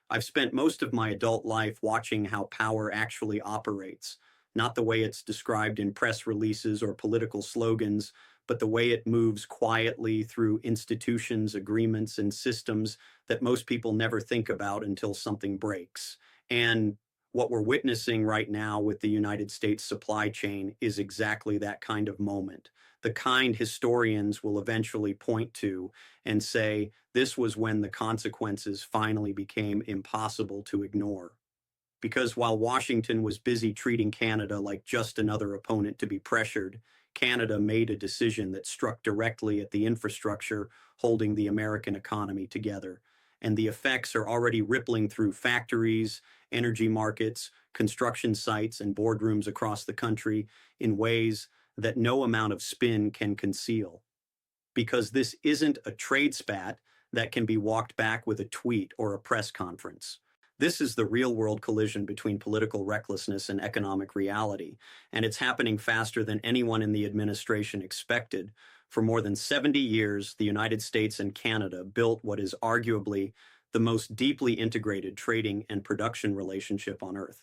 I've spent most of my adult life watching how power actually operates, not the way it's described in press releases or political slogans, but the way it moves quietly through institutions, agreements, and systems that most people never think about until something breaks. And what we're witnessing right now with the United States supply chain is exactly that kind of moment. The kind historians will eventually point to and say, this was when the consequences finally became impossible to ignore. Because while Washington was busy treating Canada like just another opponent to be pressured, Canada made a decision that struck directly at the infrastructure holding the American economy together. And the effects are already rippling through factories, energy markets, construction sites, and boardrooms across the country in ways that no amount of spin can conceal. Because this isn't a trade spat that can be walked back with a tweet or a press conference. This is the real world collision between political recklessness and economic reality, and it's happening faster than anyone in the administration expected. For more than 70 years, the United States and Canada built what is arguably the most deeply integrated trading and production relationship on Earth.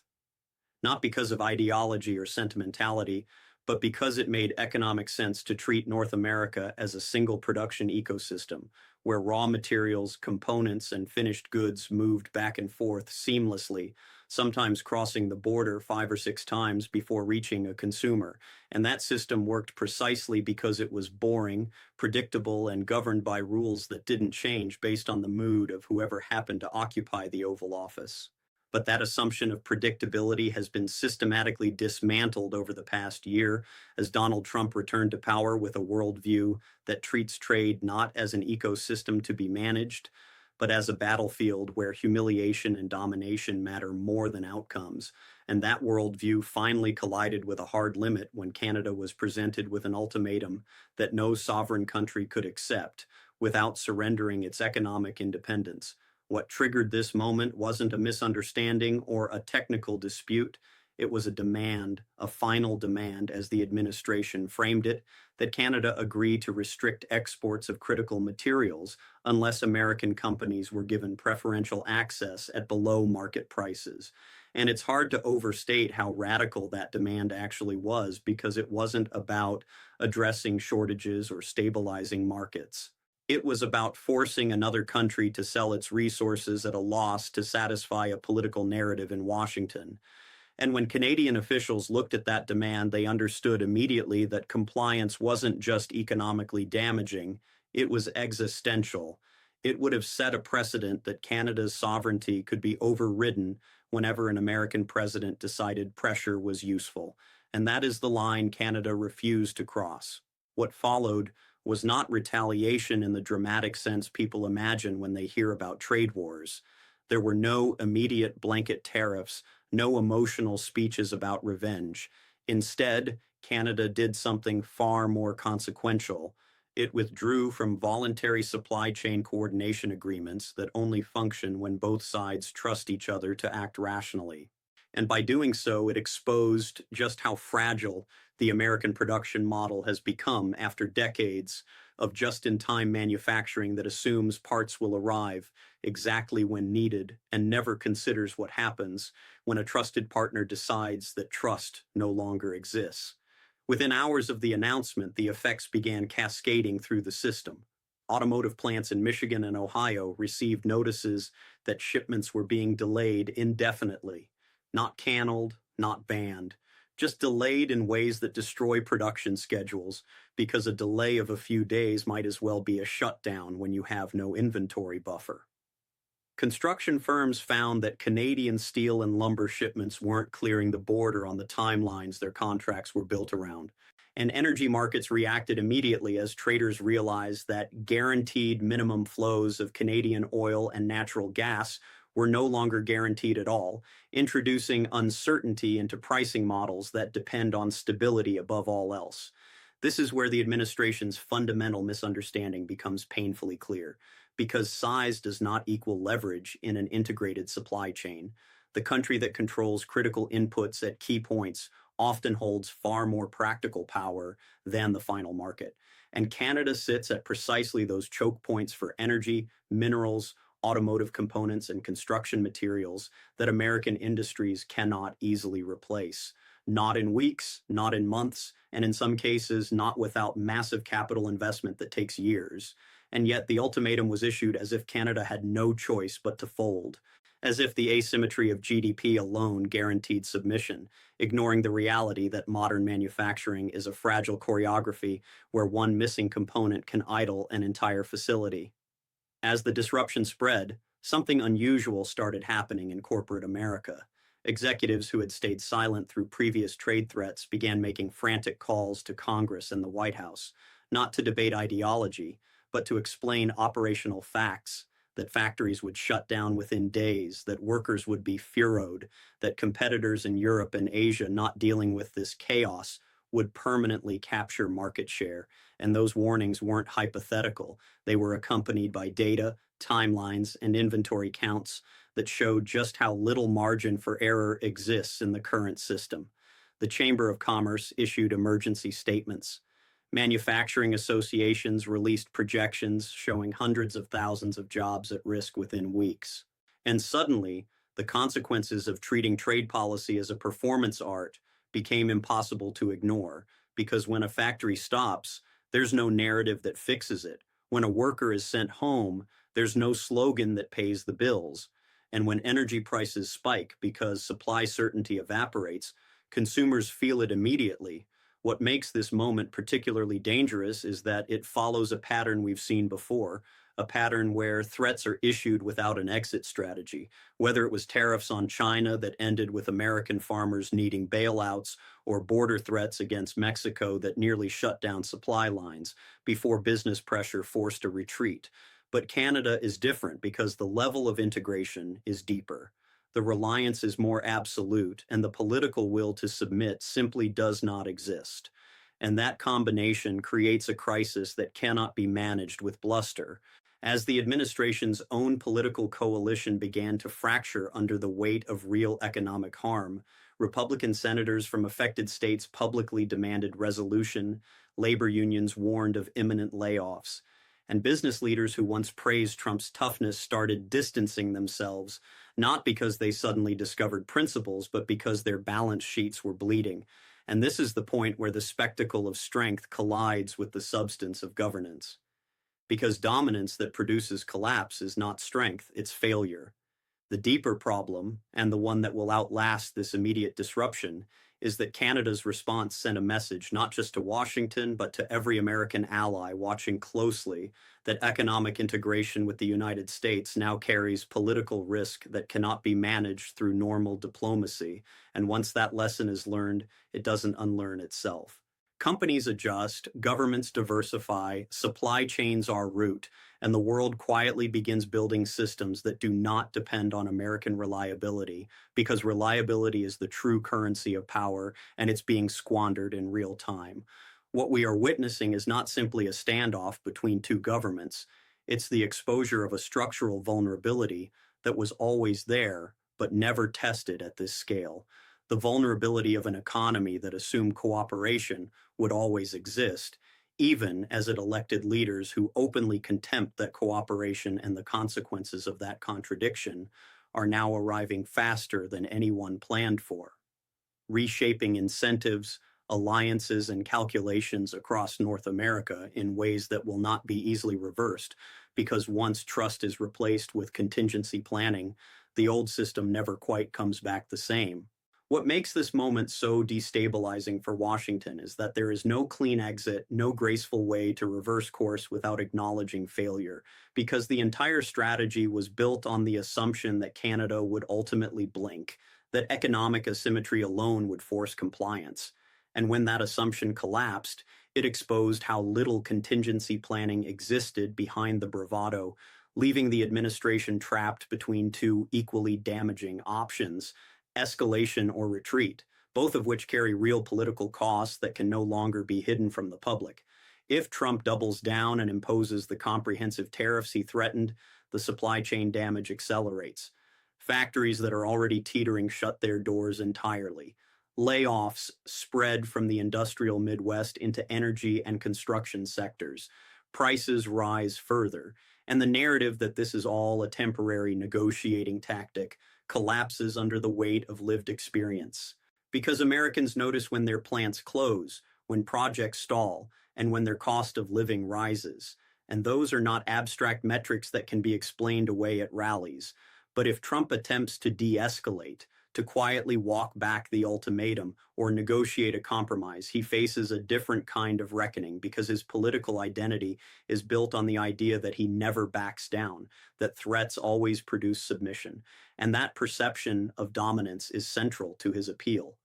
Not because of ideology or sentimentality, but because it made economic sense to treat North America as a single production ecosystem, where raw materials, components, and finished goods moved back and forth seamlessly, sometimes crossing the border 5 or 6 times before reaching a consumer. And that system worked precisely because it was boring, predictable, and governed by rules that didn't change based on the mood of whoever happened to occupy the Oval Office. But that assumption of predictability has been systematically dismantled over the past year as Donald Trump returned to power with a worldview that treats trade not as an ecosystem to be managed, but as a battlefield where humiliation and domination matter more than outcomes. And that worldview finally collided with a hard limit when Canada was presented with an ultimatum that no sovereign country could accept without surrendering its economic independence. What triggered this moment wasn't a misunderstanding or a technical dispute. It was a demand, a final demand, as the administration framed it, that Canada agree to restrict exports of critical materials unless American companies were given preferential access at below market prices. And it's hard to overstate how radical that demand actually was because it wasn't about addressing shortages or stabilizing markets. It was about forcing another country to sell its resources at a loss to satisfy a political narrative in Washington. And when Canadian officials looked at that demand, they understood immediately that compliance wasn't just economically damaging, it was existential. It would have set a precedent that Canada's sovereignty could be overridden whenever an American president decided pressure was useful. And that is the line Canada refused to cross. What followed was not retaliation in the dramatic sense people imagine when they hear about trade wars. There were no immediate blanket tariffs, no emotional speeches about revenge. Instead, Canada did something far more consequential. It withdrew from voluntary supply chain coordination agreements that only function when both sides trust each other to act rationally. And by doing so, it exposed just how fragile the American production model has become after decades of just-in-time manufacturing that assumes parts will arrive exactly when needed and never considers what happens when a trusted partner decides that trust no longer exists. Within hours of the announcement, the effects began cascading through the system. Automotive plants in Michigan and Ohio received notices that shipments were being delayed indefinitely, not canceled, not banned, just delayed in ways that destroy production schedules because a delay of a few days might as well be a shutdown when you have no inventory buffer. Construction firms found that Canadian steel and lumber shipments weren't clearing the border on the timelines their contracts were built around. And energy markets reacted immediately as traders realized that guaranteed minimum flows of Canadian oil and natural gas were no longer guaranteed at all, introducing uncertainty into pricing models that depend on stability above all else. This is where the administration's fundamental misunderstanding becomes painfully clear, because size does not equal leverage in an integrated supply chain. The country that controls critical inputs at key points often holds far more practical power than the final market. And Canada sits at precisely those choke points for energy, minerals, automotive components, and construction materials that American industries cannot easily replace. Not in weeks, not in months, and in some cases, not without massive capital investment that takes years. And yet, the ultimatum was issued as if Canada had no choice but to fold, as if the asymmetry of GDP alone guaranteed submission, ignoring the reality that modern manufacturing is a fragile choreography where one missing component can idle an entire facility. As the disruption spread, something unusual started happening in corporate America. Executives who had stayed silent through previous trade threats began making frantic calls to Congress and the White House, not to debate ideology, but to explain operational facts, that factories would shut down within days, that workers would be furloughed, that competitors in Europe and Asia not dealing with this chaos would permanently capture market share. And those warnings weren't hypothetical. They were accompanied by data, timelines, and inventory counts that showed just how little margin for error exists in the current system. The Chamber of Commerce issued emergency statements. Manufacturing associations released projections showing hundreds of thousands of jobs at risk within weeks. And suddenly, the consequences of treating trade policy as a performance art became impossible to ignore, because when a factory stops, there's no narrative that fixes it. When a worker is sent home, there's no slogan that pays the bills. And when energy prices spike because supply certainty evaporates, consumers feel it immediately. What makes this moment particularly dangerous is that it follows a pattern we've seen before, a pattern where threats are issued without an exit strategy, whether it was tariffs on China that ended with American farmers needing bailouts, or border threats against Mexico that nearly shut down supply lines before business pressure forced a retreat. But Canada is different because the level of integration is deeper. The reliance is more absolute, and the political will to submit simply does not exist. And that combination creates a crisis that cannot be managed with bluster. As the administration's own political coalition began to fracture under the weight of real economic harm, Republican senators from affected states publicly demanded resolution, labor unions warned of imminent layoffs, and business leaders who once praised Trump's toughness started distancing themselves, not because they suddenly discovered principles, but because their balance sheets were bleeding. And this is the point where the spectacle of strength collides with the substance of governance. Because dominance that produces collapse is not strength, it's failure. The deeper problem, and the one that will outlast this immediate disruption, is that Canada's response sent a message not just to Washington, but to every American ally watching closely, that economic integration with the United States now carries political risk that cannot be managed through normal diplomacy, and once that lesson is learned, it doesn't unlearn itself. Companies adjust, governments diversify, supply chains are root, and the world quietly begins building systems that do not depend on American reliability, because reliability is the true currency of power, and it's being squandered in real time. What we are witnessing is not simply a standoff between two governments, it's the exposure of a structural vulnerability that was always there, but never tested at this scale. The vulnerability of an economy that assumed cooperation would always exist, even as it elected leaders who openly contempt that cooperation, and the consequences of that contradiction are now arriving faster than anyone planned for, reshaping incentives, alliances, and calculations across North America in ways that will not be easily reversed, because once trust is replaced with contingency planning, the old system never quite comes back the same. What makes this moment so destabilizing for Washington is that there is no clean exit, no graceful way to reverse course without acknowledging failure, because the entire strategy was built on the assumption that Canada would ultimately blink, that economic asymmetry alone would force compliance. And when that assumption collapsed, it exposed how little contingency planning existed behind the bravado, leaving the administration trapped between two equally damaging options: escalation or retreat, both of which carry real political costs that can no longer be hidden from the public. If Trump doubles down and imposes the comprehensive tariffs he threatened, the supply chain damage accelerates. Factories that are already teetering shut their doors entirely. Layoffs spread from the industrial Midwest into energy and construction sectors. Prices rise further, And the narrative that this is all a temporary negotiating tactic collapses under the weight of lived experience. Because Americans notice when their plants close, when projects stall, and when their cost of living rises. And those are not abstract metrics that can be explained away at rallies. But if Trump attempts to de-escalate, to quietly walk back the ultimatum or negotiate a compromise, he faces a different kind of reckoning because his political identity is built on the idea that he never backs down, that threats always produce submission, and that perception of dominance is central to his appeal.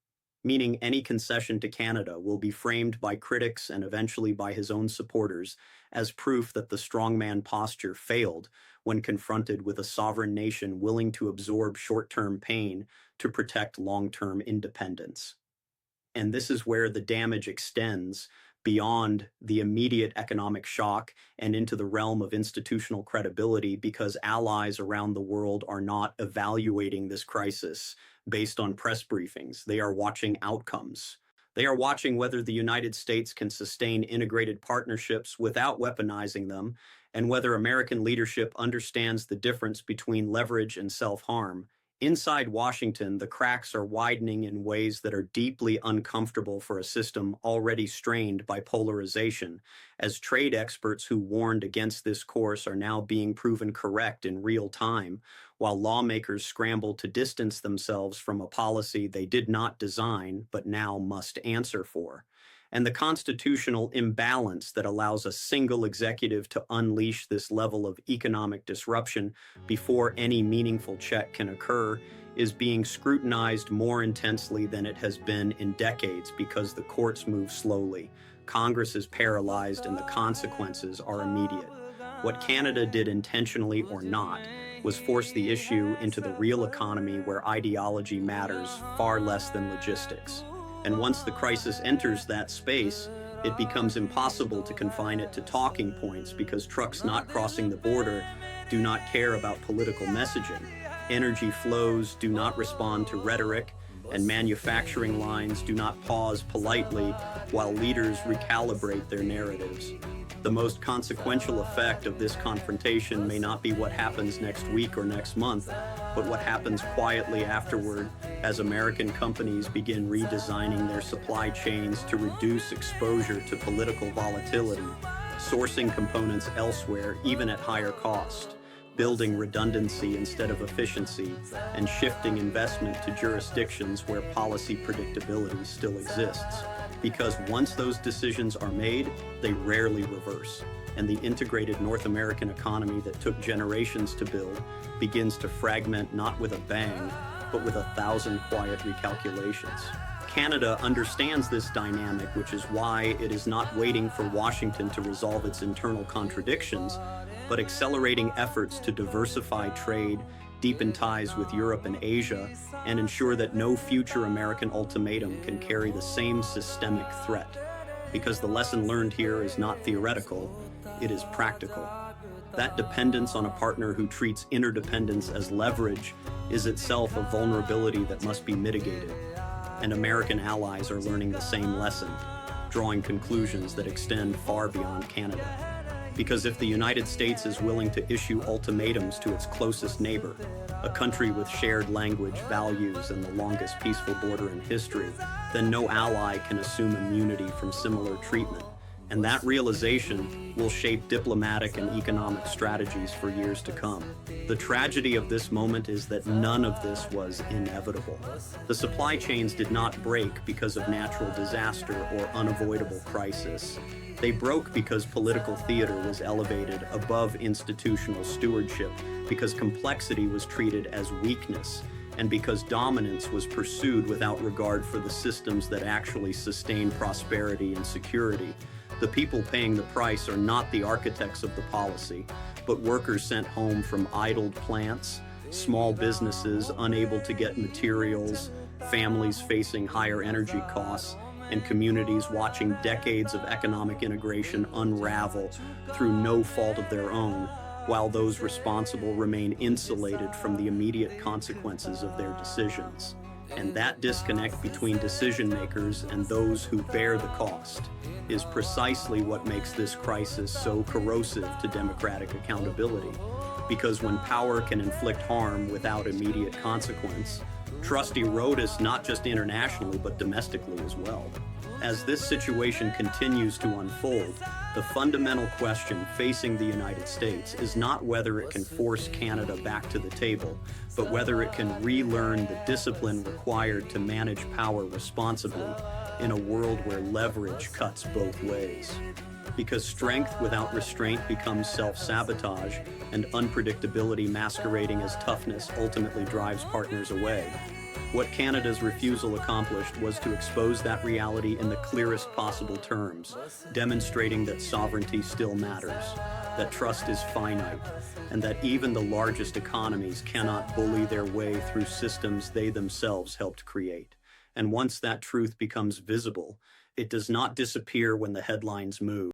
Meaning any concession to Canada will be framed by critics and eventually by his own supporters as proof that the strongman posture failed when confronted with a sovereign nation willing to absorb short-term pain to protect long-term independence. And this is where the damage extends beyond the immediate economic shock and into the realm of institutional credibility because allies around the world are not evaluating this crisis based on press briefings. They are watching outcomes. They are watching whether the United States can sustain integrated partnerships without weaponizing them, and whether American leadership understands the difference between leverage and self-harm. Inside Washington, the cracks are widening in ways that are deeply uncomfortable for a system already strained by polarization, as trade experts who warned against this course are now being proven correct in real time, while lawmakers scramble to distance themselves from a policy they did not design but now must answer for. And the constitutional imbalance that allows a single executive to unleash this level of economic disruption before any meaningful check can occur is being scrutinized more intensely than it has been in decades because the courts move slowly, Congress is paralyzed, and the consequences are immediate. What Canada did intentionally or not was force the issue into the real economy where ideology matters far less than logistics. And once the crisis enters that space, it becomes impossible to confine it to talking points because trucks not crossing the border do not care about political messaging. Energy flows do not respond to rhetoric, and manufacturing lines do not pause politely while leaders recalibrate their narratives. The most consequential effect of this confrontation may not be what happens next week or next month, but what happens quietly afterward as American companies begin redesigning their supply chains to reduce exposure to political volatility, sourcing components elsewhere, even at higher cost, building redundancy instead of efficiency, and shifting investment to jurisdictions where policy predictability still exists. Because once those decisions are made, they rarely reverse, and the integrated North American economy that took generations to build begins to fragment not with a bang, but with 1,000 quiet recalculations. Canada understands this dynamic, which is why it is not waiting for Washington to resolve its internal contradictions, but accelerating efforts to diversify trade, deepen ties with Europe and Asia, and ensure that no future American ultimatum can carry the same systemic threat. Because the lesson learned here is not theoretical, it is practical. That dependence on a partner who treats interdependence as leverage is itself a vulnerability that must be mitigated. And American allies are learning the same lesson, drawing conclusions that extend far beyond Canada. Because if the United States is willing to issue ultimatums to its closest neighbor, a country with shared language, values, and the longest peaceful border in history, then no ally can assume immunity from similar treatment. And that realization will shape diplomatic and economic strategies for years to come. The tragedy of this moment is that none of this was inevitable. The supply chains did not break because of natural disaster or unavoidable crisis. They broke because political theater was elevated above institutional stewardship, because complexity was treated as weakness, and because dominance was pursued without regard for the systems that actually sustain prosperity and security. The people paying the price are not the architects of the policy, but workers sent home from idled plants, small businesses unable to get materials, families facing higher energy costs, and communities watching decades of economic integration unravel through no fault of their own, while those responsible remain insulated from the immediate consequences of their decisions. And that disconnect between decision makers and those who bear the cost is precisely what makes this crisis so corrosive to democratic accountability. Because when power can inflict harm without immediate consequence, trust erodes not just internationally but domestically as well. As this situation continues to unfold, the fundamental question facing the United States is not whether it can force Canada back to the table, but whether it can relearn the discipline required to manage power responsibly in a world where leverage cuts both ways. Because strength without restraint becomes self-sabotage, and unpredictability masquerading as toughness ultimately drives partners away. What Canada's refusal accomplished was to expose that reality in the clearest possible terms, demonstrating that sovereignty still matters, that trust is finite, and that even the largest economies cannot bully their way through systems they themselves helped create. And once that truth becomes visible, it does not disappear when the headlines move.